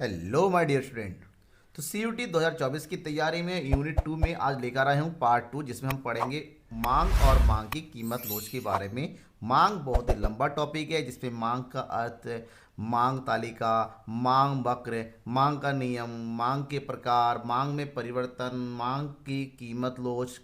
Hello my dear student. तो CUT 2024 की तैयारी में यूनिट 2 में आज लेकर आया हूँ पार्ट 2, जिसमें हम पढ़ेंगे मांग और मांग की कीमत लोच के बारे में। मांग बहुत ही लंबा टॉपिक है, जिसमें मांग का अर्थ, मांग तालिका, मांग वक्र, मांग का नियम, मांग के प्रकार, मांग में परिवर्तन, मांग की कीमत लोच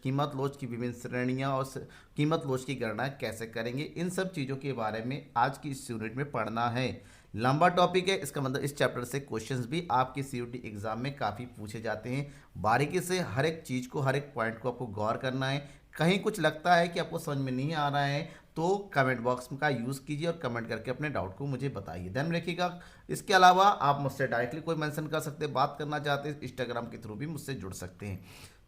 की विभिन्न श्रेणियाँ और कीमत लोच की गणना कैसे करेंगे, इन सब चीज़ों के बारे में आज की इस यूनिट में पढ़ना है। लंबा टॉपिक है, इसका मतलब इस चैप्टर से क्वेश्चंस भी आपके CUT एग्जाम में काफ़ी पूछे जाते हैं। बारीकी से हर एक चीज़ को, हर एक पॉइंट को आपको गौर करना है। कहीं कुछ लगता है कि आपको समझ में नहीं आ रहा है तो कमेंट बॉक्स का यूज़ कीजिए और कमेंट करके अपने डाउट को मुझे बताइए, ध्यान रखिएगा। इसके अलावा आप मुझसे डायरेक्टली कोई मेंशन कर सकते हैं, बात करना चाहते हैं इंस्टाग्राम के थ्रू भी मुझसे जुड़ सकते हैं।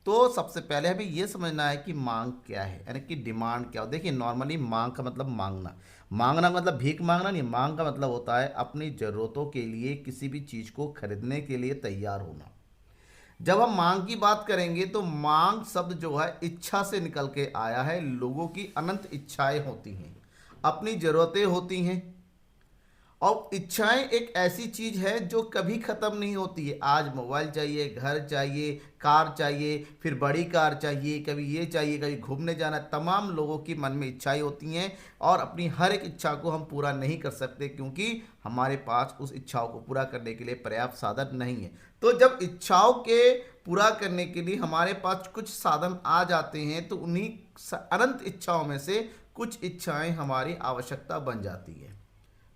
तो सबसे पहले हमें यह समझना है कि मांग क्या है, यानी कि डिमांड क्या हो। देखिए, नॉर्मली मांग का मतलब मांगना, मांगना मतलब भीख मांगना नहीं। मांग का मतलब होता है अपनी ज़रूरतों के लिए किसी भी चीज़ को खरीदने के लिए तैयार होना। जब हम मांग की बात करेंगे तो मांग शब्द जो है इच्छा से निकल के आया है। लोगों की अनंत इच्छाएं होती हैं, अपनी ज़रूरतें होती हैं, और इच्छाएं एक ऐसी चीज है जो कभी खत्म नहीं होती है। आज मोबाइल चाहिए, घर चाहिए, कार चाहिए, फिर बड़ी कार चाहिए, कभी ये चाहिए, कभी घूमने जाना। तमाम लोगों की मन में इच्छाएं होती हैं और अपनी हर एक इच्छा को हम पूरा नहीं कर सकते, क्योंकि हमारे पास उस इच्छाओं को पूरा करने के लिए पर्याप्त साधन नहीं है। तो जब इच्छाओं के पूरा करने के लिए हमारे पास कुछ साधन आ जाते हैं तो उन्हीं अनंत इच्छाओं में से कुछ इच्छाएं हमारी आवश्यकता बन जाती है।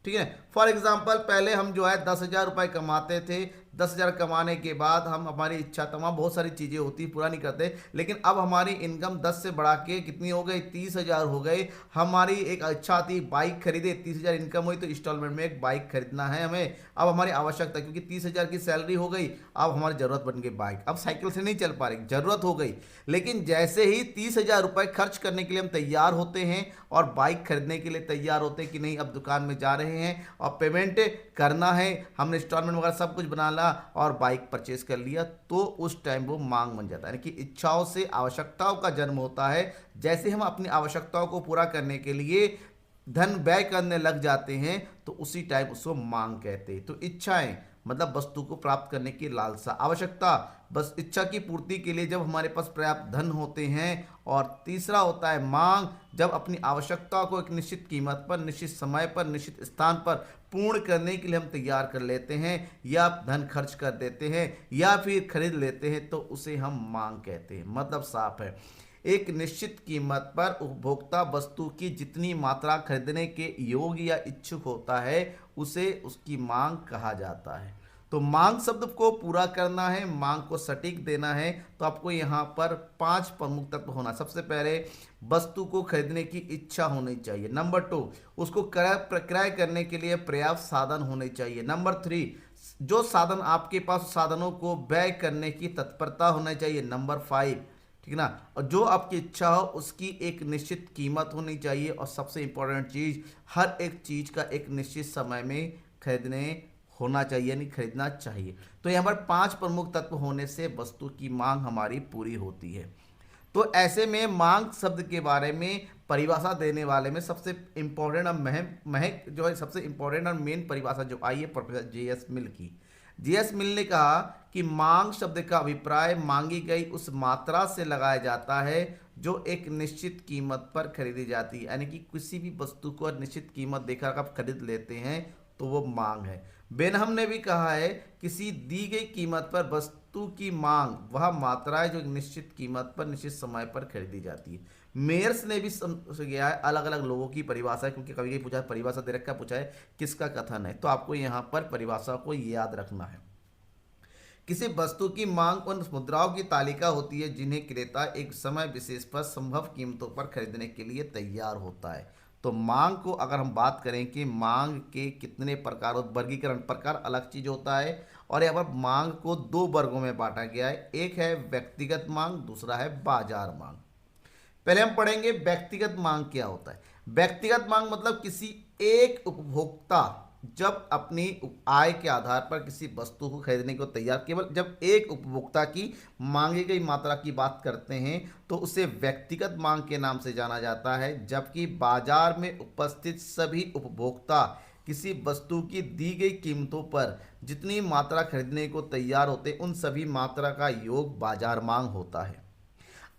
ठीक है, फॉर एग्जाम्पल पहले हम जो है 10,000 रुपये कमाते थे। 10,000 कमाने के बाद हम, हमारी इच्छा, तमाम बहुत सारी चीज़ें होती पूरा नहीं करते, लेकिन अब हमारी इनकम 10 से बढ़ा के कितनी हो गई, 30,000 हो गई। हमारी एक इच्छा थी बाइक खरीदे, 30,000 इनकम हुई तो इंस्टॉलमेंट में एक बाइक खरीदना है हमें। अब हमारी आवश्यकता, क्योंकि 30,000 की सैलरी हो गई, अब हमारी ज़रूरत बन गई बाइक। अब साइकिल से नहीं चल पा रही, ज़रूरत हो गई। लेकिन जैसे ही 30,000 रुपये खर्च करने के लिए हम तैयार होते हैं और बाइक खरीदने के लिए तैयार होते हैं कि नहीं, अब दुकान में जा रहे हैं और पेमेंट करना है, हमने इंस्टॉलमेंट वगैरह सब कुछ बना ला और बाइक परचेज कर लिया, तो उस टाइम वो मांग बन जाता है। यानी कि इच्छाओं से आवश्यकताओं का जन्म होता है। जैसे हम अपनी आवश्यकताओं को पूरा करने के लिए धन व्यय करने लग जाते हैं तो उसी टाइम उसको मांग कहते हैं। तो इच्छाएं मतलब वस्तु को प्राप्त करने की लालसा, आवश्यकता बस इच्छा की पूर्ति के लिए जब हमारे पास पर्याप्त धन होते हैं। और तीसरा होता है मांग, जब अपनी आवश्यकता को एक निश्चित कीमत पर, निश्चित समय पर, निश्चित स्थान पर पूर्ण करने के लिए हम तैयार कर लेते हैं, या धन खर्च कर देते हैं, या फिर खरीद लेते हैं, तो उसे हम मांग कहते हैं। मतलब साफ है, एक निश्चित कीमत पर उपभोक्ता वस्तु की जितनी मात्रा खरीदने के योग्य या इच्छुक होता है उसे उसकी मांग कहा जाता है। तो मांग शब्द को पूरा करना है, मांग को सटीक देना है, तो आपको यहाँ पर 5 प्रमुख तत्व होना। सबसे पहले वस्तु को खरीदने की इच्छा होनी चाहिए। नंबर 2, उसको क्रय करने के लिए पर्याप्त साधन होने चाहिए। नंबर 3, जो साधन आपके पास, साधनों को व्यय करने की तत्परता होना चाहिए। नंबर 5, ठीक ना, और जो आपकी इच्छा हो उसकी एक निश्चित कीमत होनी चाहिए। और सबसे इंपॉर्टेंट चीज़, हर एक चीज़ का एक निश्चित समय में खरीदने होना चाहिए, यानी खरीदना चाहिए। तो यहाँ पर 5 प्रमुख तत्व होने से वस्तु की मांग हमारी पूरी होती है। तो ऐसे में मांग शब्द के बारे में परिभाषा देने वाले में सबसे इंपॉर्टेंट और महक जो है, सबसे इंपॉर्टेंट और मेन परिभाषा जो आई है प्रोफेसर JS मिल की। JS मिल ने कहा कि मांग शब्द का अभिप्राय मांगी गई उस मात्रा से लगाया जाता है जो एक निश्चित कीमत पर खरीदी जाती है। यानी कि किसी भी वस्तु को निश्चित कीमत देकर आप खरीद लेते हैं तो वो मांग है। बेनहम ने भी कहा है, किसी दी गई कीमत पर वस्तु की मांग वह मात्रा है जो एक निश्चित कीमत पर निश्चित समय पर खरीदी जाती है। मेयर्स ने भी गया है, अलग अलग लोगों की परिभाषा है, क्योंकि कभी कभी पूछा है परिभाषा दे रखा, पूछा है किसका कथन है, तो आपको यहाँ पर परिभाषा को याद रखना है। किसी वस्तु की मांग उन मुद्राओं की तालिका होती है जिन्हें क्रेता एक समय विशेष पर संभव कीमतों पर खरीदने के लिए तैयार होता है। तो मांग को अगर हम बात करें कि मांग के कितने प्रकार, वर्गीकरण, प्रकार अलग चीज होता है, और यहाँ पर मांग को 2 वर्गों में बांटा गया है। एक है व्यक्तिगत मांग, दूसरा है बाजार मांग। पहले हम पढ़ेंगे व्यक्तिगत मांग क्या होता है। व्यक्तिगत मांग मतलब किसी एक उपभोक्ता जब अपनी आय के आधार पर किसी वस्तु को खरीदने को तैयार, केवल जब एक उपभोक्ता की मांगी गई मात्रा की बात करते हैं तो उसे व्यक्तिगत मांग के नाम से जाना जाता है। जबकि बाजार में उपस्थित सभी उपभोक्ता किसी वस्तु की दी गई कीमतों पर जितनी मात्रा खरीदने को तैयार होते उन सभी मात्रा का योग बाजार मांग होता है।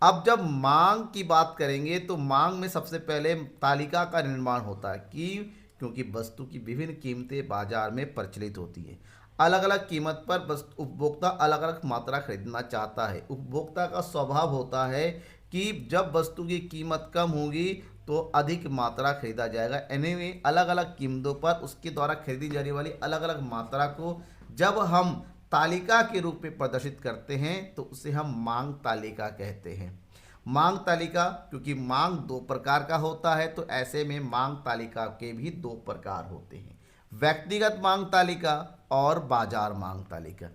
अब जब मांग की बात करेंगे तो मांग में सबसे पहले तालिका का निर्माण होता है कि क्योंकि वस्तु की विभिन्न कीमतें बाजार में प्रचलित होती हैं। अलग अलग कीमत पर उपभोक्ता अलग अलग मात्रा खरीदना चाहता है। उपभोक्ता का स्वभाव होता है कि जब वस्तु की कीमत कम होगी तो अधिक मात्रा खरीदा जाएगा। यानी अलग अलग कीमतों पर उसके द्वारा खरीदी जाने वाली अलग अलग मात्रा को जब हम तालिका के रूप में प्रदर्शित करते हैं तो उसे हम मांग तालिका कहते हैं। मांग तालिका, क्योंकि मांग दो प्रकार का होता है तो ऐसे में मांग तालिका के भी दो प्रकार होते हैं, व्यक्तिगत मांग तालिका और बाजार मांग तालिका।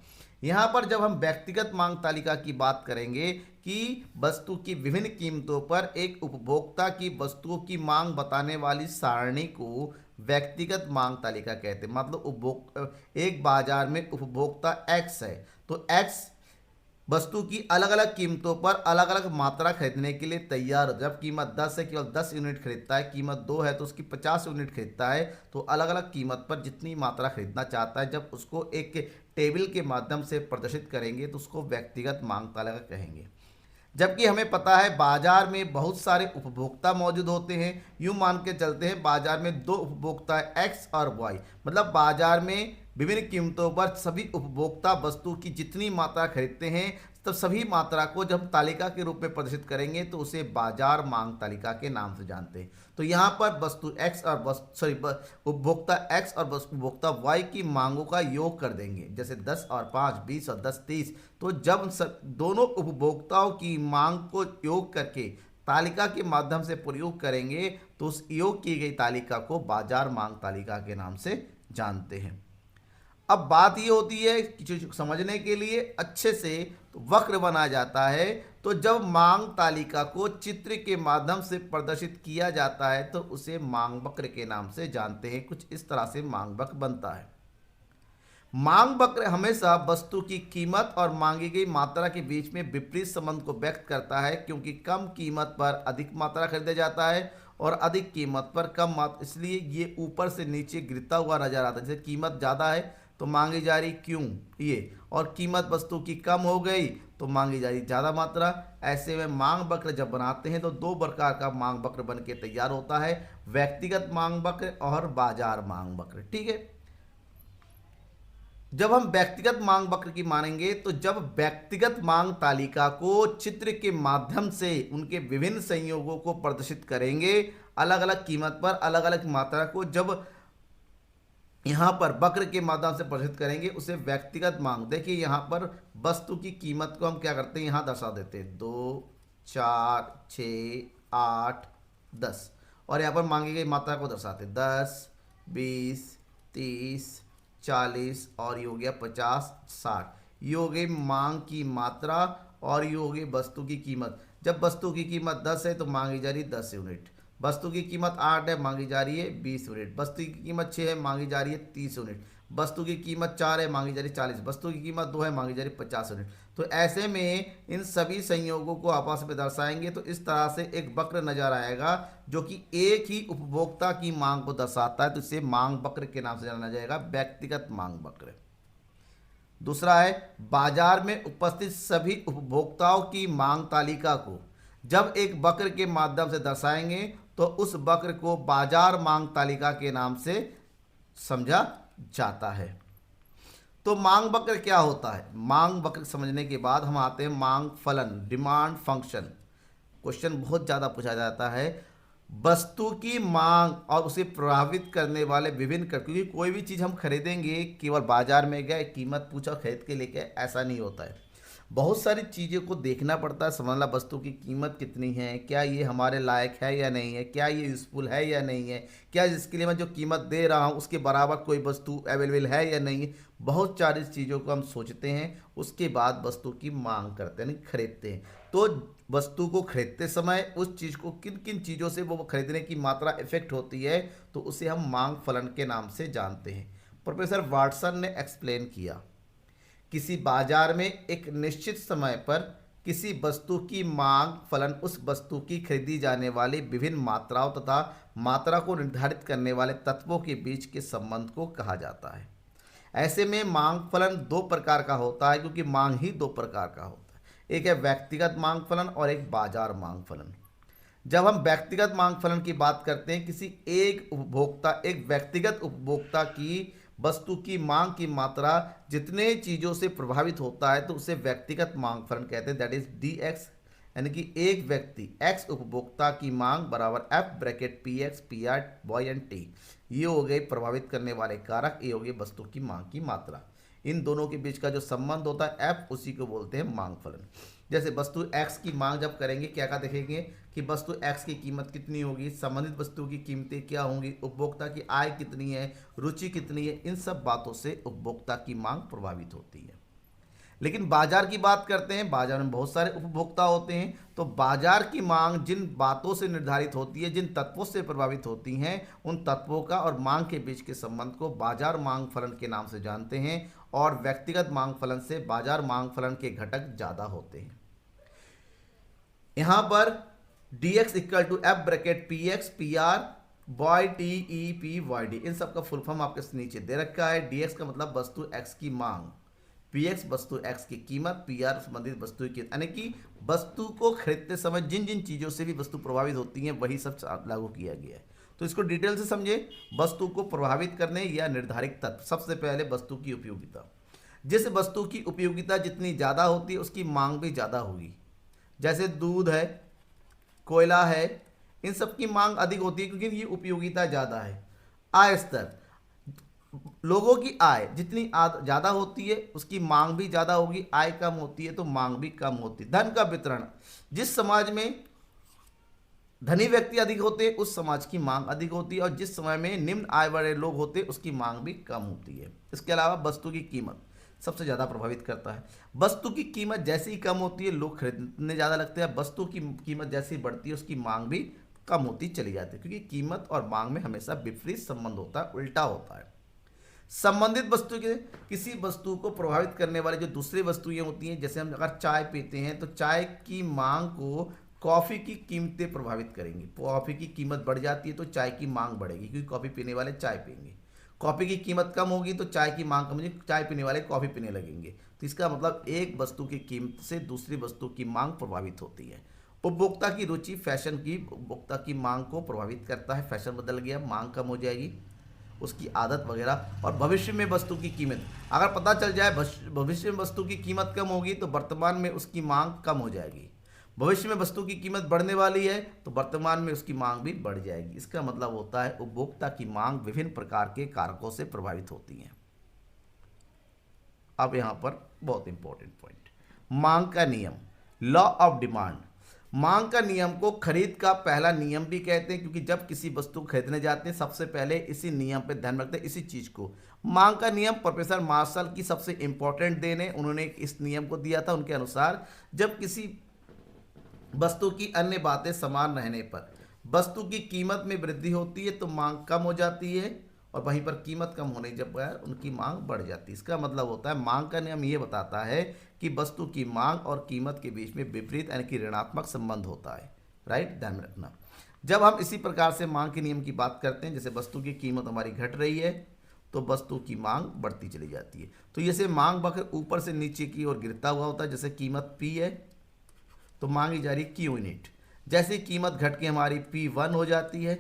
यहाँ पर जब हम व्यक्तिगत मांग तालिका की बात करेंगे कि वस्तु की विभिन्न कीमतों पर एक उपभोक्ता की वस्तुओं की मांग बताने वाली सारणी को व्यक्तिगत मांग तालिका कहते हैं। मतलब एक बाजार में उपभोक्ता एक्स है तो एक्स वस्तु की अलग अलग कीमतों पर अलग अलग मात्रा खरीदने के लिए तैयार हो। जब कीमत 10 है केवल 10 यूनिट खरीदता है, कीमत 2 है तो उसकी 50 यूनिट खरीदता है। तो अलग अलग कीमत पर जितनी मात्रा खरीदना चाहता है जब उसको एक टेबल के माध्यम से प्रदर्शित करेंगे तो उसको व्यक्तिगत मांग तालिका कहेंगे। जबकि हमें पता है बाजार में बहुत सारे उपभोक्ता मौजूद होते हैं। यूँ मान के चलते हैं बाजार में दो उपभोक्ता है एक्स और वाई, मतलब बाजार में विभिन्न कीमतों पर सभी उपभोक्ता वस्तु की जितनी मात्रा खरीदते हैं तब सभी मात्रा को जब तालिका के रूप में प्रदर्शित करेंगे तो उसे बाजार मांग तालिका के नाम से जानते हैं। तो यहाँ पर वस्तु एक्स और उपभोक्ता एक्स और उपभोक्ता वाई की मांगों का योग कर देंगे, जैसे 10 और 5 20 और 10 30। तो जब दोनों उपभोक्ताओं की मांग को योग करके तालिका के माध्यम से प्रयोग करेंगे तो उस योग की गई तालिका को बाजार मांग तालिका के नाम से जानते हैं। अब बात ये होती है कि समझने के लिए अच्छे से तो वक्र बनाया जाता है। तो जब मांग तालिका को चित्र के माध्यम से प्रदर्शित किया जाता है तो उसे मांग वक्र के नाम से जानते हैं। कुछ इस तरह से मांग वक्र बनता है। मांग वक्र हमेशा वस्तु की कीमत और मांगी गई मात्रा के बीच में विपरीत संबंध को व्यक्त करता है, क्योंकि कम कीमत पर अधिक मात्रा खरीदा जाता है और अधिक कीमत पर कम मात्रा, इसलिए ये ऊपर से नीचे गिरता हुआ नजर आता है। जैसे कीमत ज़्यादा है तो मांगी जा रही क्यों ये, और कीमत वस्तु की कम हो गई तो मांगी जा रही ज़्यादा मात्रा। ऐसे में मांग वक्र जब बनाते हैं तो दो प्रकार का मांग वक्र बन के तैयार होता है, व्यक्तिगत मांग वक्र और बाजार मांग वक्र। ठीक है, जब हम व्यक्तिगत मांग वक्र की मानेंगे तो जब व्यक्तिगत मांग तालिका को चित्र के माध्यम से उनके विभिन्न संयोगों को प्रदर्शित करेंगे, अलग अलग कीमत पर अलग अलग मात्रा को जब यहाँ पर वक्र के माध्यम से प्रदर्शित करेंगे उसे व्यक्तिगत मांग। देखिए यहाँ पर वस्तु की कीमत को हम क्या करते हैं, यहाँ दर्शा देते हैं 2 4 6 8 10, और यहाँ पर मांगी गई मात्रा को दर्शाते हैं 10 20 30 40 और ये हो गया 50 60। ये हो गई मांग की मात्रा और ये हो गई वस्तु की कीमत। जब वस्तु की कीमत 10 है तो मांगी जा रही 10 यूनिट, वस्तु की कीमत 8 है मांगी जा रही है 20 यूनिट, वस्तु की कीमत 6 है मांगी जा रही है 30 यूनिट, वस्तु की कीमत 4 है मांगी जा रही है 40, वस्तु की कीमत 2 है मांगी जा रही है 50 यूनिट। तो ऐसे में इन सभी संयोगों को आपस में दर्शाएंगे तो इस तरह से एक वक्र नजर आएगा जो कि एक ही उपभोक्ता की मांग को दर्शाता है, तो इसे मांग वक्र के नाम से जाना जाएगा, व्यक्तिगत मांग वक्र। दूसरा है बाजार में उपस्थित सभी उपभोक्ताओं की मांग तालिका को जब एक वक्र के माध्यम से दर्शाएंगे तो उस वक्र को बाजार मांग तालिका के नाम से समझा जाता है। तो मांग वक्र क्या होता है? मांग वक्र समझने के बाद हम आते हैं मांग फलन, डिमांड फंक्शन। क्वेश्चन बहुत ज़्यादा पूछा जाता है, वस्तु की मांग और उसे प्रभावित करने वाले विभिन्न, क्योंकि कोई भी चीज़ हम खरीदेंगे केवल बाजार में गए कीमत पूछा खरीद के लेके ऐसा नहीं होता है। बहुत सारी चीज़ों को देखना पड़ता है, समझना वस्तु की कीमत कितनी है, क्या ये हमारे लायक है या नहीं है, क्या ये यूज़फुल है या नहीं है, क्या जिसके लिए मैं जो कीमत दे रहा हूँ उसके बराबर कोई वस्तु अवेलेबल है या नहीं है। बहुत सारी चीज़ों को हम सोचते हैं, उसके बाद वस्तु की मांग करते हैं, खरीदते हैं। तो वस्तु को खरीदते समय उस चीज़ को किन किन चीज़ों से वो खरीदने की मात्रा इफेक्ट होती है तो उसे हम मांग फलन के नाम से जानते हैं। प्रोफेसर वाटसन ने एक्सप्लेन किया, किसी बाजार में एक निश्चित समय पर किसी वस्तु की मांग फलन उस वस्तु की खरीदी जाने वाली विभिन्न मात्राओं तथा मात्रा को निर्धारित करने वाले तत्वों के बीच के संबंध को कहा जाता है। ऐसे में मांग फलन दो प्रकार का होता है, क्योंकि मांग ही दो प्रकार का होता है। एक है व्यक्तिगत मांग फलन और एक बाजार मांग फलन। जब हम व्यक्तिगत मांग फलन की बात करते हैं, किसी एक व्यक्तिगत उपभोक्ता की वस्तु की मांग की मात्रा जितने चीज़ों से प्रभावित होता है तो उसे व्यक्तिगत मांग फलन कहते हैं। दैट इज डी एक्स, यानी कि एक व्यक्ति एक्स उपभोक्ता की मांग बराबर F bracket P X P R Y and T. ये हो गए प्रभावित करने वाले कारक, ये हो गए वस्तु की मांग की मात्रा। इन दोनों के बीच का जो संबंध होता है एफ, उसी को बोलते हैं मांग फलन। जैसे वस्तु एक्स की मांग जब करेंगे क्या क्या देखेंगे कि वस्तु एक्स की कीमत कितनी होगी, संबंधित वस्तु की कीमतें क्या होंगी, उपभोक्ता की आय कितनी है, रुचि कितनी है, इन सब बातों से उपभोक्ता की मांग प्रभावित होती है। लेकिन बाजार की बात करते हैं, बाजार में बहुत सारे उपभोक्ता होते हैं, तो बाजार की मांग जिन बातों से निर्धारित होती है, जिन तत्वों से प्रभावित होती हैं, उन तत्वों का और मांग के बीच के संबंध को बाजार मांग फलन के नाम से जानते हैं। और व्यक्तिगत मांग फलन से बाजार मांग फलन के घटक ज़्यादा होते हैं। यहाँ पर dx equal to F bracket P X P R Y T E P Y D, इन सब का फुल फॉर्म आपके नीचे दे रखा है। dx का मतलब वस्तु x की मांग, px वस्तु x की कीमत, pr संबंधित वस्तु की, यानी कि वस्तु को खरीदते समय जिन जिन चीज़ों से भी वस्तु प्रभावित होती हैं वही सब लागू किया गया है। तो इसको डिटेल से समझे। वस्तु को प्रभावित करने या निर्धारित तत्व, सबसे पहले वस्तु की उपयोगिता। जिस वस्तु की उपयोगिता जितनी ज़्यादा होती है उसकी मांग भी ज़्यादा होगी। जैसे दूध है, कोयला है, इन सब की मांग अधिक होती है क्योंकि ये उपयोगिता ज़्यादा है। आय स्तर, लोगों की आय जितनी ज़्यादा होती है उसकी मांग भी ज़्यादा होगी, आय कम होती है तो मांग भी कम होती है। धन का वितरण, जिस समाज में धनी व्यक्ति अधिक होते हैं उस समाज की मांग अधिक होती है, और जिस समय में निम्न आय वाले लोग होते हैं उसकी मांग भी कम होती है। इसके अलावा वस्तु की कीमत सबसे ज़्यादा प्रभावित करता है। वस्तु की कीमत जैसे ही कम होती है लोग खरीदने ज़्यादा लगते हैं, वस्तु की कीमत जैसे ही बढ़ती है उसकी मांग भी कम होती चली जाती है, क्योंकि कीमत और मांग में हमेशा विपरीत संबंध होता है, उल्टा होता है। संबंधित वस्तु के किसी वस्तु को प्रभावित करने वाली जो दूसरी वस्तुएं होती हैं, जैसे हम अगर चाय पीते हैं तो चाय की मांग को कॉफ़ी की कीमतें प्रभावित करेंगी। कॉफ़ी की कीमत बढ़ जाती है तो चाय की मांग बढ़ेगी, क्योंकि कॉफ़ी पीने वाले चाय पियेंगे। कॉफ़ी की कीमत कम होगी तो चाय की मांग कम होगी, चाय पीने वाले कॉफ़ी पीने लगेंगे। तो इसका मतलब एक वस्तु की कीमत से दूसरी वस्तु की मांग प्रभावित होती है। उपभोक्ता की रुचि, फैशन की उपभोक्ता की मांग को प्रभावित करता है। फैशन बदल गया, मांग कम हो जाएगी, उसकी आदत वगैरह। और भविष्य में वस्तु की कीमत, अगर पता चल जाए भविष्य में वस्तु की कीमत कम होगी तो वर्तमान में उसकी मांग कम हो जाएगी। भविष्य में वस्तु की कीमत बढ़ने वाली है तो वर्तमान में उसकी मांग भी बढ़ जाएगी। इसका मतलब होता है उपभोक्ता की मांग विभिन्न प्रकार के कारकों से प्रभावित होती है। अब यहाँ पर बहुत इंपॉर्टेंट पॉइंट, मांग का नियम, लॉ ऑफ डिमांड। मांग का नियम को खरीद का पहला नियम भी कहते हैं, क्योंकि जब किसी वस्तु खरीदने जाते हैं सबसे पहले इसी नियम पे ध्यान रखते हैं, इसी चीज़ को। मांग का नियम प्रोफेसर मार्शल की सबसे इंपॉर्टेंट देन है, उन्होंने इस नियम को दिया था। उनके अनुसार जब किसी वस्तु की अन्य बातें समान रहने पर वस्तु की कीमत में वृद्धि होती है तो मांग कम हो जाती है, और वहीं पर कीमत कम होने जब उनकी मांग बढ़ जाती है। इसका मतलब होता है मांग का नियम ये बताता है कि वस्तु की मांग और कीमत के बीच में विपरीत यानी कि ऋणात्मक संबंध होता है। राइट, ध्यान में रखना। जब हम इसी प्रकार से मांग के नियम की बात करते हैं, जैसे वस्तु की कीमत हमारी घट रही है तो वस्तु की मांग बढ़ती चली जाती है। तो जैसे मांग वक्र ऊपर से नीचे की ओर गिरता हुआ होता है, जैसे कीमत P है तो मांगी जा रही Q यूनिट। जैसे कीमत घट के हमारी P1 हो जाती है,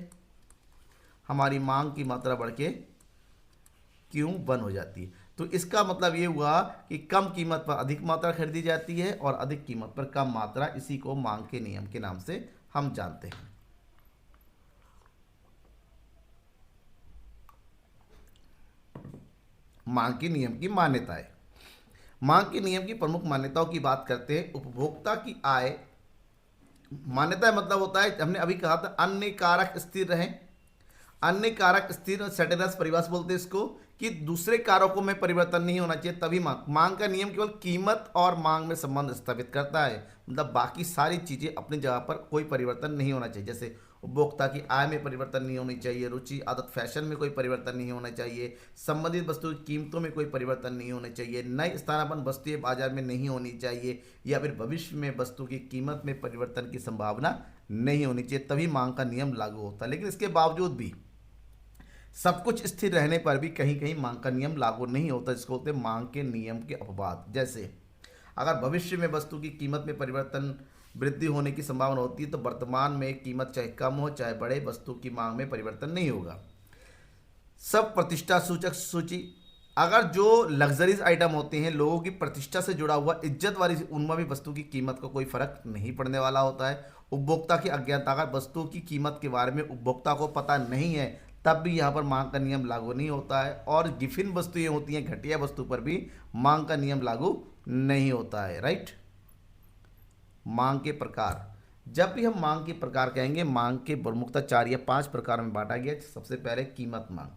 हमारी मांग की मात्रा बढ़ के Q1 हो जाती है। तो इसका मतलब ये हुआ कि कम कीमत पर अधिक मात्रा खरीदी जाती है और अधिक कीमत पर कम मात्रा। इसी को मांग के नियम के नाम से हम जानते हैं। मांग के नियम की मान्यताएं। मांग के नियम की प्रमुख मान्यताओं की बात करते हैं। उपभोक्ता की आय, मान्यता मतलब होता है, हमने अभी कहा था अन्य कारक स्थिर रहें। अन्य कारक स्थिर, सेटेलस परिभाषा बोलते हैं इसको, कि दूसरे कारकों में परिवर्तन नहीं होना चाहिए तभी मांग का नियम केवल कीमत और मांग में संबंध स्थापित करता है। मतलब बाकी सारी चीज़ें अपनी जगह पर कोई परिवर्तन नहीं होना चाहिए। जैसे उपभोक्ता की आय में परिवर्तन नहीं होनी चाहिए, रुचि आदत फैशन में कोई परिवर्तन नहीं होना चाहिए, संबंधित वस्तु की कीमतों में कोई परिवर्तन नहीं होना चाहिए, नई स्थानापन्न वस्तुएं बाजार में नहीं होनी चाहिए, या फिर भविष्य में वस्तु की कीमत में परिवर्तन की संभावना नहीं होनी चाहिए, तभी मांग का नियम लागू होता है। लेकिन इसके बावजूद भी सब कुछ स्थिर रहने पर भी कहीं कहीं मांग का नियम लागू नहीं होता, जिसको बोलते हैं मांग के नियम के अपवाद। जैसे अगर भविष्य में वस्तु की कीमत में परिवर्तन वृद्धि होने की संभावना होती है तो वर्तमान में कीमत चाहे कम हो चाहे बढ़े, वस्तु की मांग में परिवर्तन नहीं होगा। सब प्रतिष्ठा सूचक सूची, अगर जो लग्जरीज आइटम होते हैं लोगों की प्रतिष्ठा से जुड़ा हुआ इज्जत वाली, उनमें भी वस्तु की कीमत का कोई फर्क नहीं पड़ने वाला होता है। उपभोक्ता की अज्ञानता, अगर वस्तु की कीमत के बारे में उपभोक्ता को पता नहीं है तब भी यहाँ पर मांग का नियम लागू नहीं होता है। और गिफिन वस्तुएं होती हैं, घटिया वस्तु पर भी मांग का नियम लागू नहीं होता है। राइट। मांग के प्रकार, जब भी हम मांग के प्रकार कहेंगे, मांग के प्रमुखतः 4 या 5 प्रकार में बांटा गया। सबसे पहले कीमत मांग।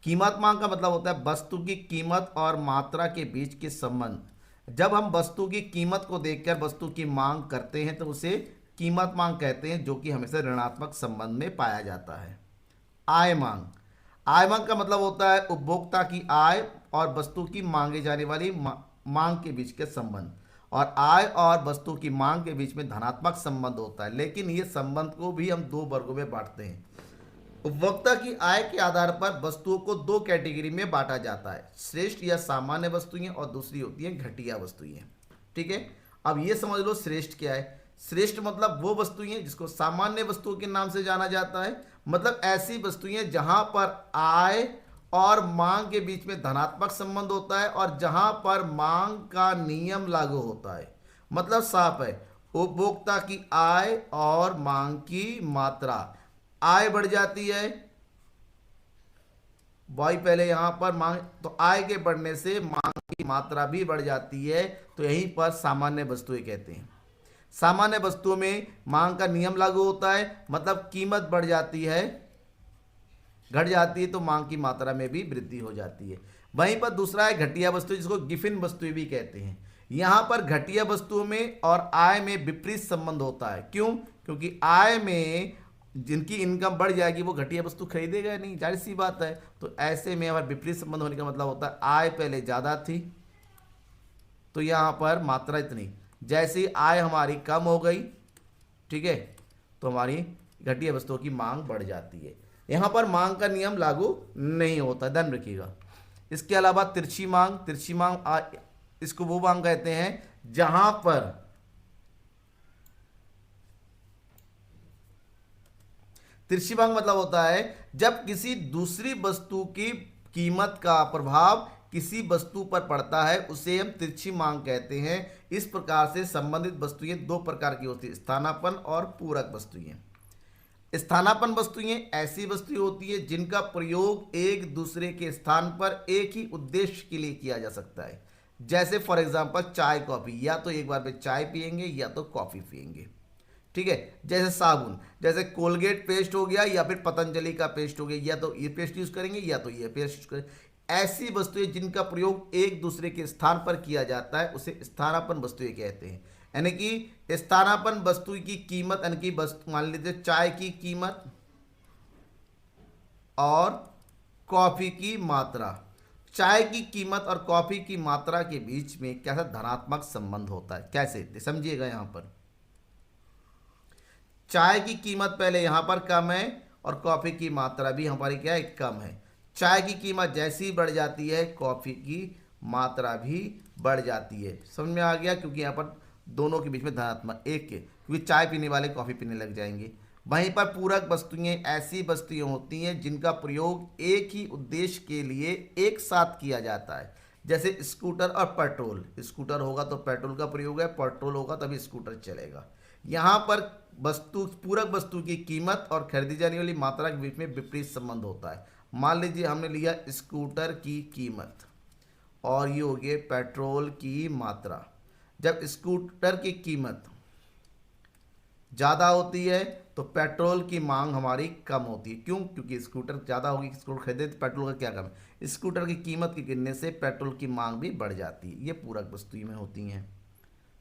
कीमत मांग का मतलब होता है वस्तु की कीमत और मात्रा के बीच के संबंध। जब हम वस्तु की कीमत को देखकर वस्तु की मांग करते हैं तो उसे कीमत मांग कहते हैं, जो कि हमेशा ऋणात्मक संबंध में पाया जाता है। आय मांग, आय मांग का मतलब होता है उपभोक्ता की आय और वस्तु की मांगे जाने वाली मांग के बीच के संबंध। और आय और वस्तु की मांग के बीच में धनात्मक संबंध होता है, लेकिन ये संबंध को भी हम 2 वर्गों में बांटते हैं। उपभोक्ता की आय के आधार पर वस्तुओं को 2 कैटेगरी में बांटा जाता है, श्रेष्ठ या सामान्य वस्तुएं और दूसरी होती हैं घटिया वस्तुएं। ठीक है, अब ये समझ लो श्रेष्ठ क्या है। श्रेष्ठ मतलब वो वस्तुएं जिसको सामान्य वस्तुओं के नाम से जाना जाता है, मतलब ऐसी वस्तुएं जहां पर आय और मांग के बीच में धनात्मक संबंध होता है और जहां पर मांग का नियम लागू होता है। मतलब साफ है, उपभोक्ता की आय और मांग की मात्रा, आय बढ़ जाती है भाई, पहले यहां पर मांग, तो आय के बढ़ने से मांग की मात्रा भी बढ़ जाती है, तो यहीं पर सामान्य वस्तुएं कहते हैं। सामान्य वस्तुओं में मांग का नियम लागू होता है, मतलब कीमत बढ़ जाती है, घट जाती है तो मांग की मात्रा में भी वृद्धि हो जाती है। वहीं पर दूसरा है घटिया वस्तु, जिसको गिफिन वस्तुएं भी कहते हैं। यहां पर घटिया वस्तुओं में और आय में विपरीत संबंध होता है। क्यों? क्योंकि आय में जिनकी इनकम बढ़ जाएगी वो घटिया वस्तु खरीदेगा नहीं, जाहिर सी बात है। तो ऐसे में हमारा विपरीत संबंध होने का मतलब होता है आय पहले ज़्यादा थी तो यहाँ पर मात्रा इतनी, जैसे ही आय हमारी कम हो गई, ठीक है, तो हमारी घटिया वस्तुओं की मांग बढ़ जाती है। यहाँ पर मांग का नियम लागू नहीं होता, ध्यान रखिएगा। इसके अलावा तिरछी मांग, तिरछी मांग इसको वो मांग कहते हैं जहां पर तिरछी मांग मतलब होता है जब किसी दूसरी वस्तु की कीमत का प्रभाव किसी वस्तु पर पड़ता है, उसे हम तिरछी मांग कहते हैं। इस प्रकार से संबंधित वस्तुएं 2 प्रकार की होती है, स्थानापन्न और पूरक वस्तुएं। स्थानापन्न वस्तुएं ऐसी वस्तुएं होती है जिनका प्रयोग एक दूसरे के स्थान पर एक ही उद्देश्य के लिए किया जा सकता है। जैसे फॉर एग्जांपल चाय कॉफी, या तो एक बार में चाय पियेंगे या तो कॉफी पियेंगे। ठीक है, जैसे साबुन, जैसे कोलगेट पेस्ट हो गया या फिर पतंजलि का पेस्ट हो गया, या तो ये पेस्ट यूज करेंगे या तो ये पेस्ट यूज करेंगे। ऐसी वस्तुएं जिनका प्रयोग एक दूसरे के स्थान पर किया जाता है उसे स्थानापन्न वस्तुएं कहते हैं। यानी कि स्थानापन्न वस्तु की कीमत, यानी कि वस्तु मान लीजिए चाय की कीमत और कॉफी की मात्रा, चाय की कीमत और कॉफी की मात्रा के बीच में कैसा धनात्मक संबंध होता है, कैसे समझिएगा। यहां पर चाय की कीमत पहले यहां पर कम है और कॉफी की मात्रा भी हमारी क्या है, कम है। चाय की कीमत जैसी बढ़ जाती है कॉफी की मात्रा भी बढ़ जाती है। समझ में आ गया? क्योंकि यहाँ पर दोनों के बीच में धनात्मक एक के, क्योंकि चाय पीने वाले कॉफी पीने लग जाएंगे। वहीं पर पूरक वस्तुएं ऐसी वस्तुएं होती हैं जिनका प्रयोग एक ही उद्देश्य के लिए एक साथ किया जाता है। जैसे स्कूटर और पेट्रोल, स्कूटर होगा तो पेट्रोल का प्रयोग है, पेट्रोल होगा तभी स्कूटर चलेगा। यहाँ पर वस्तु, पूरक वस्तु की कीमत और खरीदी जाने वाली मात्रा के बीच में विपरीत संबंध होता है। मान लीजिए हमने लिया स्कूटर की कीमत और ये हो गए पेट्रोल की मात्रा। जब स्कूटर की कीमत ज़्यादा होती है तो पेट्रोल की मांग हमारी कम होती है। क्यों? क्योंकि स्कूटर ज़्यादा होगी, स्कूटर खरीदे तो पेट्रोल का क्या कम है। स्कूटर की कीमत के गिरने से पेट्रोल की मांग भी बढ़ जाती है। ये पूरक वस्तुएं में होती हैं।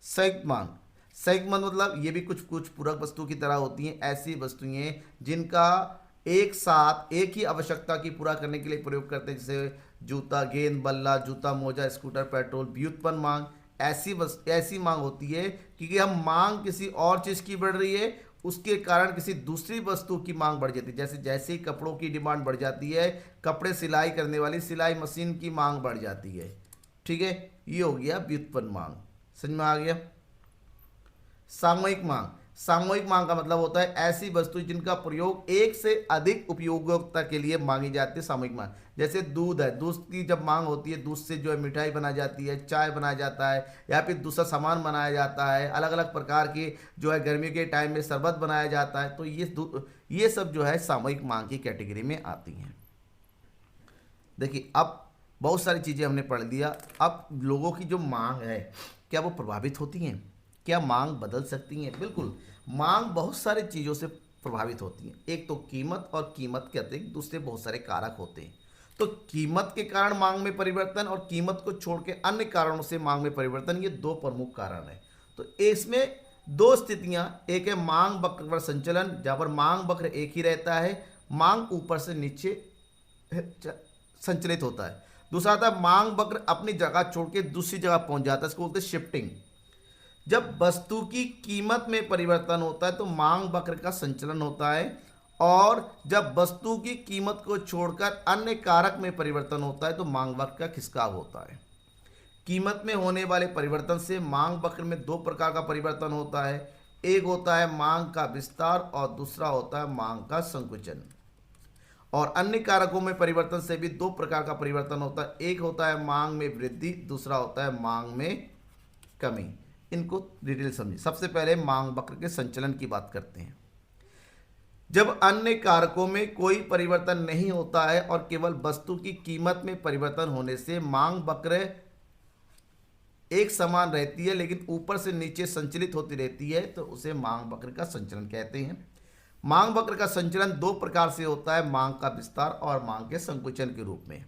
संयुक्त मांग, संयुग्मन मतलब ये भी कुछ कुछ पूरक वस्तु की तरह होती हैं, ऐसी वस्तुएं जिनका एक साथ एक ही आवश्यकता की पूरा करने के लिए प्रयोग करते हैं, जैसे जूता, गेंद, बल्ला, जूता, मोजा, स्कूटर, पेट्रोल। व्युत्पन्न मांग ऐसी मांग होती है क्योंकि हम मांग किसी और चीज की बढ़ रही है, उसके कारण किसी दूसरी वस्तु की मांग बढ़ जाती है। जैसे जैसे ही कपड़ों की डिमांड बढ़ जाती है, कपड़े सिलाई करने वाली सिलाई मशीन की मांग बढ़ जाती है। ठीक है, ये हो गया व्युत्पन्न मांग। समझ में आ गया। सामूहिक मांग, सामूहिक मांग का मतलब होता है ऐसी वस्तु जिनका प्रयोग एक से अधिक उपयोगिता के लिए मांगी जाती है। सामूहिक मांग जैसे दूध है, दूध की जब मांग होती है, दूध से जो है मिठाई बनाई जाती है, चाय बनाया जाता है, या फिर दूसरा सामान बनाया जाता है, अलग अलग प्रकार के जो है गर्मियों के टाइम में शरबत बनाया जाता है। तो ये सब जो है सामूहिक मांग की कैटेगरी में आती हैं। देखिए, अब बहुत सारी चीज़ें हमने पढ़ लिया। अब लोगों की जो मांग है, क्या वो प्रभावित होती हैं? क्या मांग बदल सकती हैं? बिल्कुल, मांग बहुत सारी चीज़ों से प्रभावित होती है। एक तो कीमत, और कीमत के अतिरिक्त दूसरे बहुत सारे कारक होते हैं। तो कीमत के कारण मांग में परिवर्तन और कीमत को छोड़ के अन्य कारणों से मांग में परिवर्तन, ये दो प्रमुख कारण है। तो इसमें दो स्थितियां, एक है मांग वक्र पर संचलन, जहां पर मांग वक्र एक ही रहता है, मांग ऊपर से नीचे संचलित होता है। दूसरा आता है मांग वक्र अपनी जगह छोड़ के दूसरी जगह पहुंच जाता है, इसको बोलते हैं शिफ्टिंग। जब वस्तु की कीमत में परिवर्तन होता है तो मांग वक्र का संचलन होता है, और जब वस्तु की कीमत को छोड़कर अन्य कारक में परिवर्तन होता है तो मांग वक्र का खिसकाव होता है। कीमत में होने वाले परिवर्तन से मांग वक्र में दो प्रकार का परिवर्तन होता है। एक होता है मांग का विस्तार और दूसरा होता है मांग का संकुचन। और अन्य कारकों में परिवर्तन से भी दो प्रकार का परिवर्तन होता है। एक होता है मांग में वृद्धि, दूसरा होता है मांग में कमी। इनको डिटेल समझिए। सबसे पहले मांग वक्र के संचलन की बात करते हैं। जब अन्य कारकों में कोई परिवर्तन नहीं होता है और केवल वस्तु की कीमत में परिवर्तन होने से मांग वक्र एक समान रहती है लेकिन ऊपर से नीचे संचलित होती रहती है, तो उसे मांग वक्र का संचलन कहते हैं। मांग वक्र का संचलन दो प्रकार से होता है, मांग का विस्तार और मांग के संकुचन के रूप में।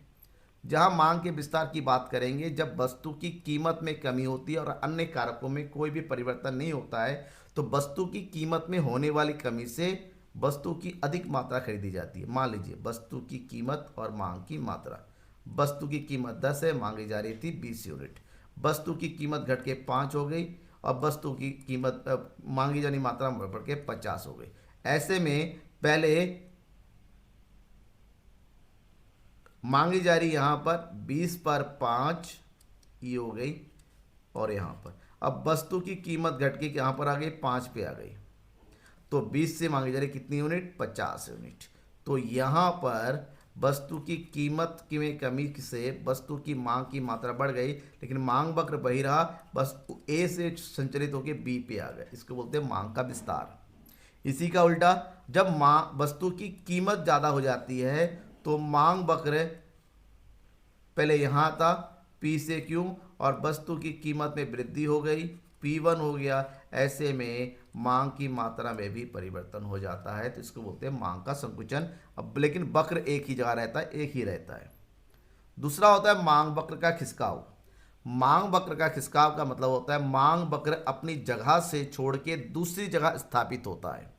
जहां मांग के विस्तार की बात करेंगे, जब वस्तु की कीमत में कमी होती है और अन्य कारकों में कोई भी परिवर्तन नहीं होता है, तो वस्तु की कीमत में होने वाली कमी से वस्तु की अधिक मात्रा खरीदी जाती है। मान लीजिए वस्तु की कीमत और मांग की मात्रा। वस्तु की कीमत 10 है, मांगी जा रही थी 20 यूनिट। वस्तु की कीमत घट के 5 हो गई और वस्तु की कीमत मांगी जानी मात्रा बढ़ के 50 हो गई। ऐसे में पहले मांगी जा रही यहाँ पर 20 पर 5 ये हो गई, और यहाँ पर अब वस्तु की कीमत घट के यहाँ पर आ गई 5 पे आ गई, तो 20 से मांगी जा रही कितनी यूनिट? 50 यूनिट। तो यहाँ पर वस्तु की कीमत की में कमी से वस्तु की मांग की मात्रा बढ़ गई, लेकिन मांग वक्र वही रहा, बस ए से संचलित होकर बी पे आ गए। इसको बोलते हैं मांग का विस्तार। इसी का उल्टा, जब वस्तु की कीमत ज़्यादा हो जाती है तो मांग वक्र पहले यहाँ था P से Q, और वस्तु की कीमत में वृद्धि हो गई, P1 हो गया। ऐसे में मांग की मात्रा में भी परिवर्तन हो जाता है, तो इसको बोलते हैं मांग का संकुचन। अब लेकिन वक्र एक ही जगह रहता है, एक ही रहता है। दूसरा होता है मांग वक्र का खिसकाव। मांग वक्र का खिसकाव का मतलब होता है मांग वक्र अपनी जगह से छोड़ के दूसरी जगह स्थापित होता है।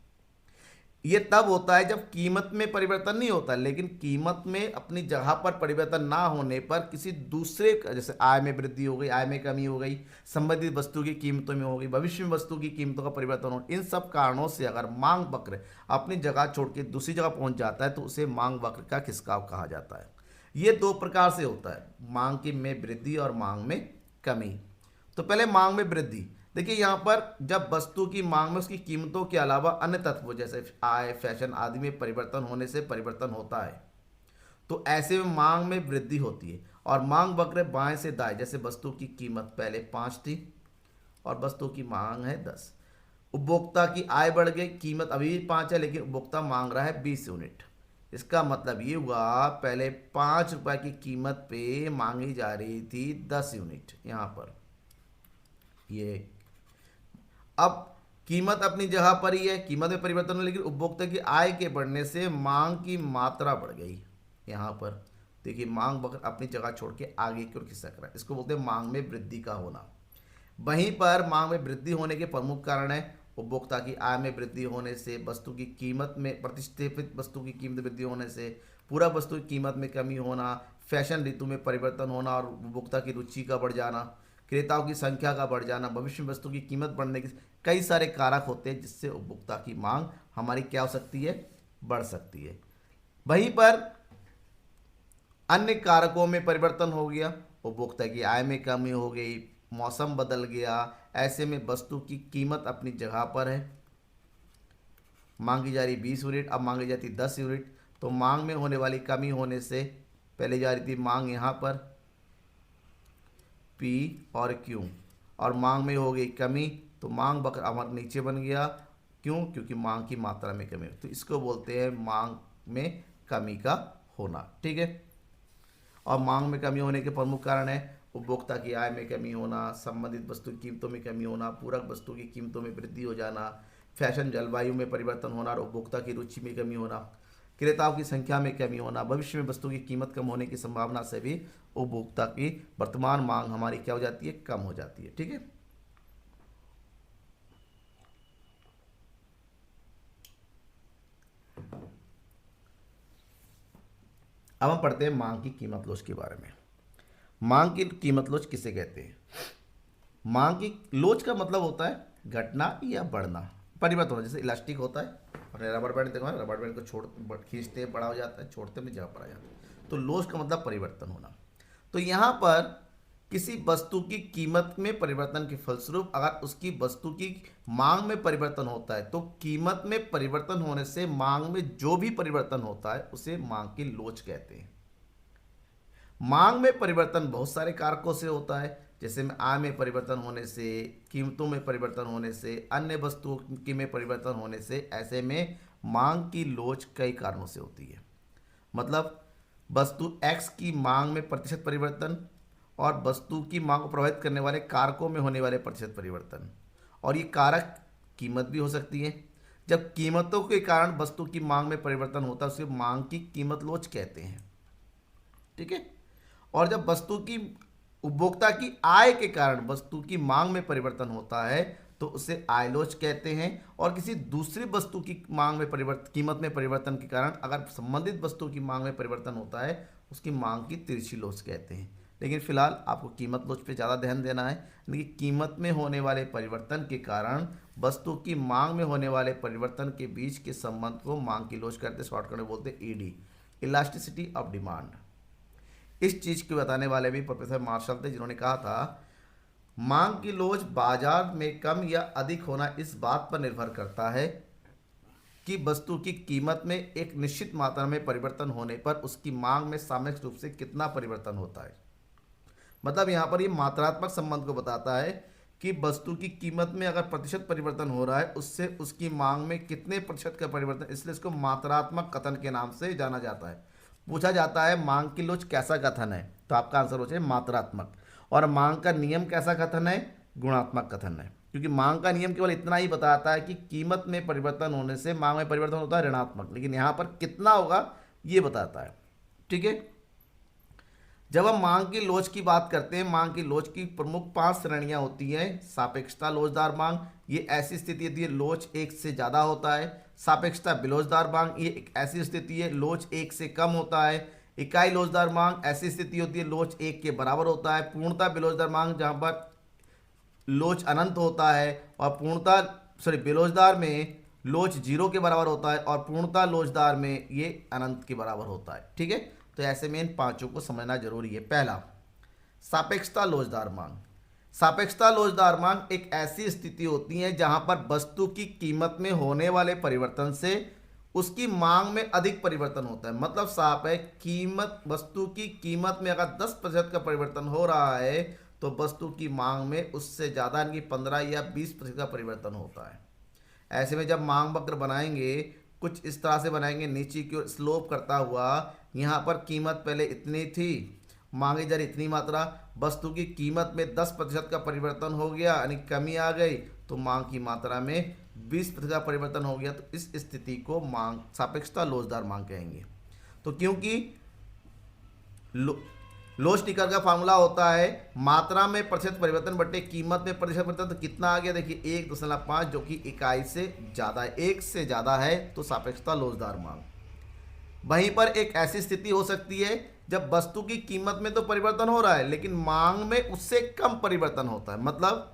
ये तब होता है जब कीमत में परिवर्तन नहीं होता, लेकिन कीमत में अपनी जगह पर परिवर्तन ना होने पर किसी दूसरे, जैसे आय में वृद्धि हो गई, आय में कमी हो गई, संबंधित वस्तु की कीमतों में हो गई, भविष्य में वस्तु की कीमतों का परिवर्तन हो, इन सब कारणों से अगर मांग वक्र अपनी जगह छोड़ के दूसरी जगह पहुंच जाता है तो उसे मांग वक्र का खिसकाव कहा जाता है। ये दो प्रकार से होता है, मांग की में वृद्धि और मांग में कमी। तो पहले मांग में वृद्धि। देखिए यहाँ पर जब वस्तु की मांग में उसकी कीमतों के अलावा अन्य तत्वों जैसे आय, फैशन आदि में परिवर्तन होने से परिवर्तन होता है, तो ऐसे में मांग में वृद्धि होती है। और मांग वक्र बाएं से दाएं, जैसे वस्तु की कीमत पहले 5 थी और वस्तु की मांग है 10। उपभोक्ता की आय बढ़ गई, कीमत अभी भी 5 है लेकिन उपभोक्ता मांग रहा है 20 यूनिट। इसका मतलब ये हुआ पहले 5 रुपए की कीमत पे मांगी जा रही थी 10 यूनिट। यहाँ पर ये अब कीमत अपनी जगह पर ही है, कीमत में परिवर्तन हो, लेकिन उपभोक्ता की आय के बढ़ने से मांग की मात्रा बढ़ गई। यहाँ पर देखिए मांग वक्र अपनी जगह छोड़ के आगे की ओर खिसक रहा है, इसको बोलते हैं मांग में वृद्धि का होना। वहीं पर मांग में वृद्धि होने के प्रमुख कारण है उपभोक्ता की आय में वृद्धि होने से, वस्तु की कीमत में, प्रतिस्थापित वस्तु की कीमत वृद्धि होने से, पूरा वस्तु की कीमत में कमी होना, फैशन ऋतु में परिवर्तन होना और उपभोक्ता की रुचि का बढ़ जाना, क्रेताओं की संख्या का बढ़ जाना, भविष्य में वस्तु की कीमत बढ़ने के कई सारे कारक होते हैं जिससे उपभोक्ता की मांग हमारी क्या हो सकती है, बढ़ सकती है। वहीं पर अन्य कारकों में परिवर्तन हो गया, उपभोक्ता की आय में कमी हो गई, मौसम बदल गया, ऐसे में वस्तु की कीमत अपनी जगह पर है, मांगी जा रही 20 यूनिट अब मांगी जाती 10 यूनिट, तो मांग में होने वाली कमी होने से पहले जा रही थी मांग यहाँ पर P और Q, और मांग में हो गई कमी तो मांग बकर हमारा नीचे बन गया, क्यों, क्योंकि मांग की मात्रा में कमी, तो इसको बोलते हैं मांग में कमी का होना। ठीक है, और मांग में कमी होने के प्रमुख कारण है उपभोक्ता की आय में कमी होना, संबंधित वस्तु की कीमतों में कमी होना, पूरक वस्तु की कीमतों में वृद्धि हो जाना, फैशन जलवायु में परिवर्तन होना और उपभोक्ता की रुचि में कमी होना, क्रेताओं की संख्या में कमी होना, भविष्य में वस्तु की कीमत कम होने की संभावना से भी उपभोक्ता की वर्तमान मांग हमारी क्या हो जाती है, कम हो जाती है। ठीक है, अब हम पढ़ते हैं मांग की कीमत लोच के बारे में। मांग की कीमत लोच किसे कहते हैं? मांग की लोच का मतलब होता है घटना या बढ़ना, परिवर्तन होना। जैसे इलास्टिक होता है और रबर बैंड, देखो रबर बैंड को खींचते हैं बड़ा हो जाता है, छोड़ते में जगह पर आ जाता है, तो लोच का मतलब परिवर्तन होना। तो यहाँ पर किसी वस्तु की कीमत में परिवर्तन के फलस्वरूप अगर उसकी वस्तु की मांग में परिवर्तन होता है तो कीमत में परिवर्तन होने से मांग में जो भी परिवर्तन होता है उसे मांग की लोच कहते हैं। मांग में परिवर्तन बहुत सारे कारकों से होता है, जैसे में आय में परिवर्तन होने से, कीमतों में परिवर्तन होने से, अन्य वस्तुओं की में परिवर्तन होने से। ऐसे में मांग की लोच कई कारणों से होती है। मतलब वस्तु X की मांग में प्रतिशत परिवर्तन और वस्तु की मांग को प्रभावित करने वाले कारकों में होने वाले प्रतिशत परिवर्तन, और ये कारक कीमत भी हो सकती है। जब कीमतों के कारण वस्तु की मांग में परिवर्तन होता है उसे मांग की कीमत लोच कहते हैं। ठीक है, और जब वस्तु की उपभोक्ता की आय के कारण वस्तु की मांग में परिवर्तन होता है तो उसे आय लोच कहते हैं। और किसी दूसरी वस्तु की मांग में परिवर्तन, कीमत में परिवर्तन के कारण अगर संबंधित वस्तु की मांग में परिवर्तन होता है उसकी मांग की तिरछी लोच कहते हैं। लेकिन फिलहाल आपको कीमत लोच पे ज़्यादा ध्यान देना है, यानी कि कीमत में होने वाले परिवर्तन के कारण वस्तु की मांग में होने वाले परिवर्तन के बीच के संबंध को मांग की लोच करते, शॉर्टकट में बोलते हैं ईडी, इलास्टिसिटी ऑफ डिमांड। इस चीज़ को बताने वाले भी प्रोफेसर मार्शल थे, जिन्होंने कहा था मांग की लोच बाजार में कम या अधिक होना इस बात पर निर्भर करता है कि वस्तु की कीमत में एक निश्चित मात्रा में परिवर्तन होने पर उसकी मांग में सामयिक रूप से कितना परिवर्तन होता है। मतलब यहाँ पर ये मात्रात्मक संबंध को बताता है कि वस्तु की कीमत में अगर प्रतिशत परिवर्तन हो रहा है उससे उसकी मांग में कितने प्रतिशत का परिवर्तन, इसलिए इसको मात्रात्मक कथन के नाम से जाना जाता है। पूछा जाता है मांग की लोच कैसा कथन है, तो आपका आंसर हो जाए मात्रात्मक। और मांग का नियम कैसा कथन है, गुणात्मक कथन है, क्योंकि मांग का नियम केवल इतना ही बताता है कि कीमत में परिवर्तन होने से मांग में परिवर्तन होता है ऋणात्मक, लेकिन यहाँ पर कितना होगा ये बताता है। ठीक है, जब हम मांग की लोच की बात करते हैं, मांग की लोच की प्रमुख 5 श्रेणियां होती हैं। सापेक्षता लोचदार मांग, ये ऐसी स्थिति होती है लोच 1 से ज़्यादा होता है। सापेक्षता विलोचदार मांग, ये एक ऐसी स्थिति है लोच 1 से कम होता है। इकाई लोचदार मांग, ऐसी स्थिति होती है लोच 1 के बराबर होता है। पूर्णता विलोचदार मांग, जहाँ पर लोच अनंत होता है, और विलोचदार में लोच 0 के बराबर होता है, और पूर्णता लोचदार में ये अनंत के बराबर होता है। ठीक है, तो ऐसे में इन 5 को समझना जरूरी है। पहला, सापेक्षता लोचदार मांग। सापेक्षता लोचदार मांग एक ऐसी स्थिति होती है जहां पर वस्तु की कीमत में होने वाले परिवर्तन से उसकी मांग में अधिक परिवर्तन होता है। मतलब साफ है, वस्तु की कीमत में अगर 10% का परिवर्तन हो रहा है तो वस्तु की मांग में उससे ज़्यादा यानी 15 या 20% का परिवर्तन होता है। ऐसे में जब मांग वक्र बनाएंगे कुछ इस तरह से बनाएंगे, नीचे की ओर स्लोप करता हुआ। यहाँ पर कीमत पहले इतनी थी, मांगी जा रही इतनी मात्रा, वस्तु की कीमत में 10% का परिवर्तन हो गया यानी कमी आ गई, तो मांग की मात्रा में 20% का परिवर्तन हो गया, तो इस स्थिति को सापेक्षता लोचदार मांग कहेंगे। तो क्योंकि लोच निकाल का फार्मूला होता है मात्रा में प्रतिशत परिवर्तन बटे कीमत में प्रतिशत परिवर्तन। तो कितना आ गया देखिए 1.5 जो कि इकाई से ज़्यादा है, 1 से ज़्यादा है तो सापेक्षता लोचदार मांग। वहीं पर एक ऐसी स्थिति हो सकती है जब वस्तु की कीमत में तो परिवर्तन हो रहा है लेकिन मांग में उससे कम परिवर्तन होता है। मतलब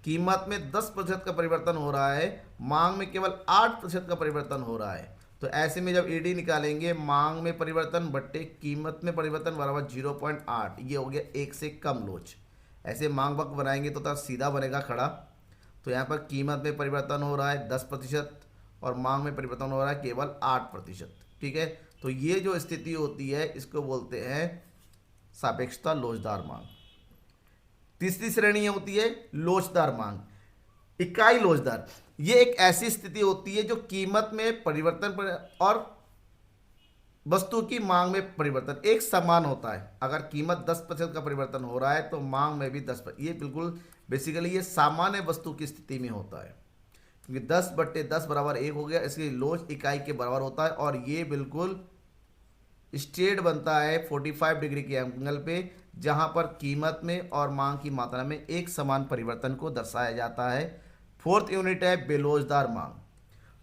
कीमत में 10% का परिवर्तन हो रहा है, मांग में केवल 8% का परिवर्तन हो रहा है। तो ऐसे में जब ईडी निकालेंगे मांग में परिवर्तन बट्टे कीमत में परिवर्तन बराबर 0.8, ये हो गया 1 से कम लोच। ऐसे मांग वक्र बनाएंगे तो सीधा बनेगा खड़ा। तो यहाँ पर कीमत में परिवर्तन हो रहा है 10% और मांग में परिवर्तन हो रहा है केवल 8%। ठीक है, तो ये जो स्थिति होती है इसको बोलते हैं सापेक्षता लोचदार मांग। तीसरी श्रेणी होती है लोचदार मांग, इकाई लोचदार। ये एक ऐसी स्थिति होती है जो कीमत में परिवर्तन और वस्तु की मांग में परिवर्तन एक समान होता है। अगर कीमत 10% का परिवर्तन हो रहा है तो मांग में भी 10%। ये बिल्कुल बेसिकली ये सामान्य वस्तु की स्थिति में होता है क्योंकि 10/10 बराबर 1 हो गया, इसलिए लोच इकाई के बराबर होता है। और ये बिल्कुल स्ट्रेट बनता है 45 डिग्री के एंगल पे, जहां पर कीमत में और मांग की मात्रा में एक समान परिवर्तन को दर्शाया जाता है। फोर्थ यूनिट है बेलोचदार मांग।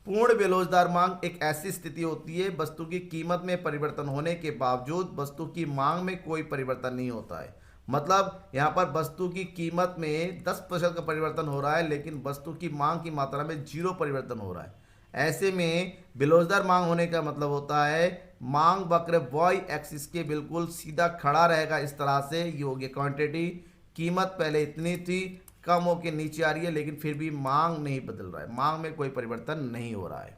पूर्ण बेलोचदार मांग एक ऐसी स्थिति होती है वस्तु की कीमत में परिवर्तन होने के बावजूद वस्तु की मांग में कोई परिवर्तन नहीं होता है। मतलब यहाँ पर वस्तु की कीमत में 10% का परिवर्तन हो रहा है लेकिन वस्तु की मांग की मात्रा में 0 परिवर्तन हो रहा है। ऐसे में बेलोचदार मांग होने का मतलब होता है मांग वक्र वाई एक्सिस के बिल्कुल सीधा खड़ा रहेगा इस तरह से। ये हो गया क्वांटिटी, कीमत पहले इतनी थी, कम होकर नीचे आ रही है लेकिन फिर भी मांग नहीं बदल रहा है, मांग में कोई परिवर्तन नहीं हो रहा है।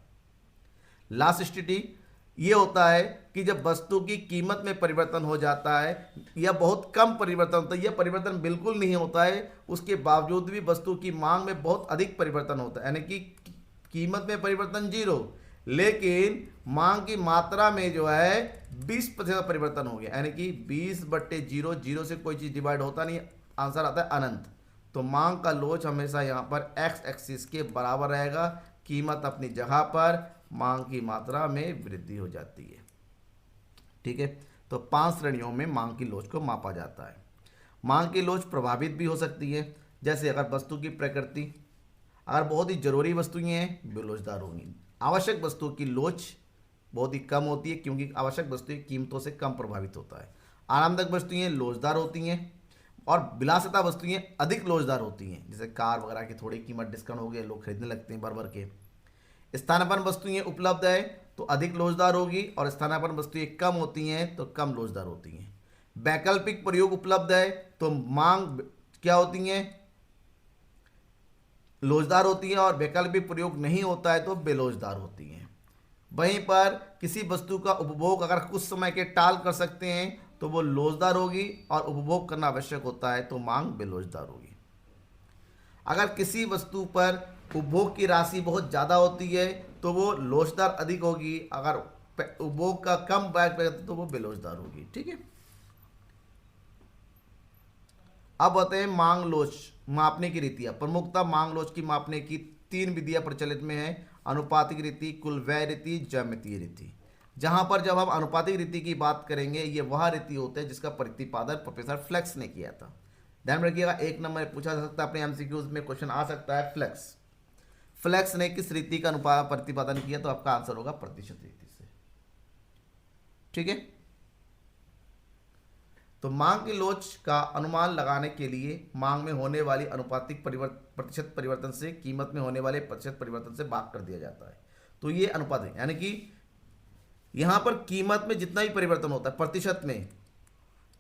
लास्ट स्थिति ये होता है कि जब वस्तु की कीमत में परिवर्तन हो जाता है या बहुत कम परिवर्तन होता है, यह परिवर्तन बिल्कुल नहीं होता है, उसके बावजूद भी वस्तु की मांग में बहुत अधिक परिवर्तन होता है। यानी कि कीमत में परिवर्तन 0 लेकिन मांग की मात्रा में जो है 20% का परिवर्तन हो गया। यानी कि 20/0, 0 से कोई चीज़ डिवाइड होता नहीं, आंसर आता है अनंत। तो मांग का लोच हमेशा यहाँ पर एक्स एक्सिस के बराबर रहेगा, कीमत अपनी जगह पर, मांग की मात्रा में वृद्धि हो जाती है। ठीक है, तो 5 श्रेणियों में मांग की लोच को मापा जाता है। मांग की लोच प्रभावित भी हो सकती है, जैसे अगर वस्तु की प्रकृति, अगर बहुत ही जरूरी वस्तुएं हैं बेलोचदार होंगी। आवश्यक वस्तुओं की लोच बहुत ही कम होती है क्योंकि आवश्यक वस्तुएं कीमतों से कम प्रभावित होता है। आरामदायक वस्तुएं लोचदार होती हैं और विलासिता वस्तुएं अधिक लोचदार होती हैं, जैसे कार वगैरह की थोड़ी कीमत डिस्काउंट हो गई, लोग खरीदने लगते हैं भर के। स्थानापन्न वस्तुएं उपलब्ध है तो अधिक लोचदार होगी और स्थानापन्न वस्तुएं कम होती हैं तो कम लोचदार होती हैं। वैकल्पिक प्रयोग उपलब्ध है तो मांग क्या होती हैं, लोचदार होती हैं, और वैकल्पिक प्रयोग नहीं होता है तो बेलोचदार होती हैं। वहीं पर किसी वस्तु का उपभोग अगर कुछ समय के टाल कर सकते हैं तो वो लोचदार होगी और उपभोग करना आवश्यक होता है तो मांग बेलोचदार होगी। अगर किसी वस्तु पर उपभोग की राशि बहुत ज़्यादा होती है तो वो लोचदार अधिक होगी, अगर उपभोग का कम बैग तो वो बेलोचदार होगी। ठीक है, अब आते हैं मांग लोच मापने की रीतियाँ। प्रमुखता मांग लोच की मापने की 3 विधियाँ प्रचलित में हैं, अनुपातिक रीति, कुल व्यय रीति, ज्यामितीय रीति। जहां पर जब हम अनुपातिक रीति की बात करेंगे ये वह रीति होते हैं जिसका प्रतिपादन प्रोफेसर फ्लेक्स ने किया था। ध्यान रखिएगा, 1 नंबर पूछा जा सकता है अपने एमसीक्यूज में, क्वेश्चन आ सकता है फ्लेक्स ने किस रीति का प्रतिपादन किया, तो आपका आंसर होगा प्रतिशत रीति से। ठीक है, तो मांग की लोच का अनुमान लगाने के लिए मांग में होने वाली अनुपातिक प्रतिशत परिवर्तन से कीमत में होने वाले प्रतिशत परिवर्तन से भाग कर दिया जाता है। तो ये अनुपात है, यानी कि यहां पर कीमत में जितना भी परिवर्तन होता है प्रतिशत में,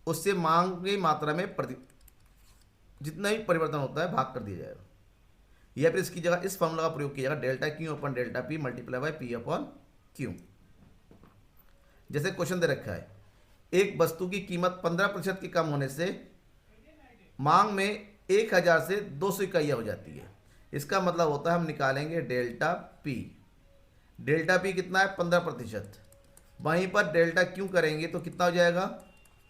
उससे मांग की मात्रा में जितना भी परिवर्तन होता है भाग कर दिया जाएगा। या फिर इसकी जगह इस फॉर्मूला का प्रयोग किया जाएगा, delta Q upon delta P multiply by P upon Q. जैसे क्वेश्चन दे रखा है, एक वस्तु की कीमत 15% की कम होने से मांग में 1000 से 200 इकाइयाँ हो जाती है। इसका मतलब होता है हम निकालेंगे डेल्टा पी। डेल्टा पी कितना है 15%, वहीं पर डेल्टा क्यू करेंगे तो कितना हो जाएगा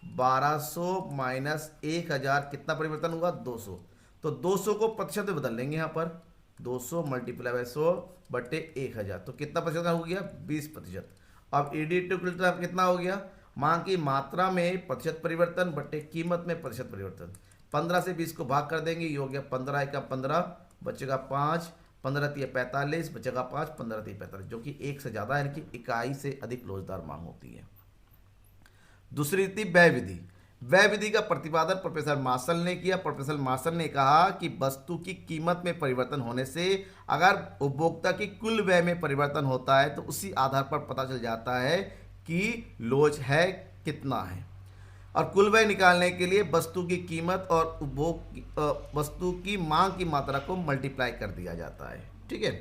1200 माइनस 1000, कितना परिवर्तन होगा 200। तो 200 को प्रतिशत में बदल लेंगे, यहाँ पर 200 मल्टीप्लाई बाय 100 बटे 1000, तो कितना प्रतिशत हो गया 20%। अब ईडी टू कितना हो गया, मांग की मात्रा में प्रतिशत परिवर्तन बटे कीमत में प्रतिशत परिवर्तन। 15 से 20 को भाग कर देंगे, ये हो गया 15 का 15, बचेगा 5, 15 तिया 45, बचेगा 5, 15 तिया 45, जो कि एक से ज़्यादा यानी कि इकाई से अधिक लोचदार मांग होती है। दूसरी रीति व्यय विधि। व्यय विधि का प्रतिपादन प्रोफेसर मार्शल ने किया। प्रोफेसर मार्शल ने कहा कि वस्तु की कीमत में परिवर्तन होने से अगर उपभोक्ता की कुल व्यय में परिवर्तन होता है तो उसी आधार पर पता चल जाता है कि लोच है कितना है, और कुल व्यय निकालने के लिए वस्तु की कीमत और वस्तु की मांग की मात्रा को मल्टीप्लाई कर दिया जाता है। ठीक है,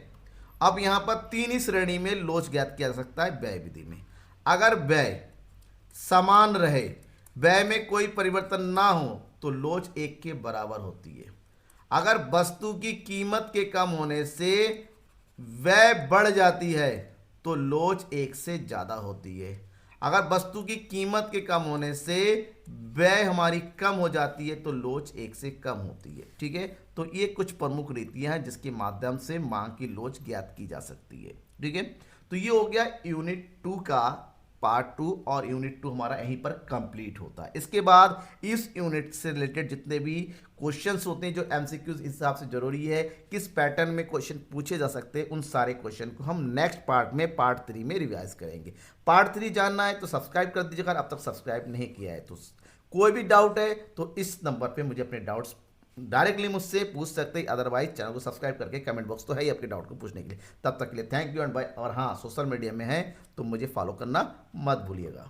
अब यहाँ पर तीन ही श्रेणी में लोच ज्ञात किया जा सकता है व्यय विधि में। अगर व्यय समान रहे, व्यय में कोई परिवर्तन ना हो, तो लोच एक के बराबर होती है। अगर वस्तु की कीमत के कम होने से व्यय बढ़ जाती है तो लोच एक से ज़्यादा होती है। अगर वस्तु की कीमत के कम होने से व्यय हमारी कम हो जाती है तो लोच एक से कम होती है। ठीक है, तो ये कुछ प्रमुख रीतियां हैं जिसके माध्यम से मांग की लोच ज्ञात की जा सकती है। ठीक है, तो ये हो गया यूनिट 2 का पार्ट 2, और यूनिट 2 हमारा यहीं पर कंप्लीट होता है। इसके बाद इस यूनिट से रिलेटेड जितने भी क्वेश्चंस होते हैं जो एमसीक्यूज हिसाब से जरूरी है, किस पैटर्न में क्वेश्चन पूछे जा सकते हैं, उन सारे क्वेश्चन को हम नेक्स्ट पार्ट में पार्ट 3 में रिवाइज करेंगे। पार्ट 3 जानना है तो सब्सक्राइब कर दीजिएगा, अब तक सब्सक्राइब नहीं किया है तो। कोई भी डाउट है तो इस नंबर पर मुझे अपने डाउट्स डायरेक्टली मुझसे पूछ सकते हैं, अदरवाइज चैनल को सब्सक्राइब करके कमेंट बॉक्स तो है ही आपके डाउट को पूछने के लिए। तब तक के लिए थैंक यू एंड बाय। और हाँ, सोशल मीडिया में है तो मुझे फॉलो करना मत भूलिएगा।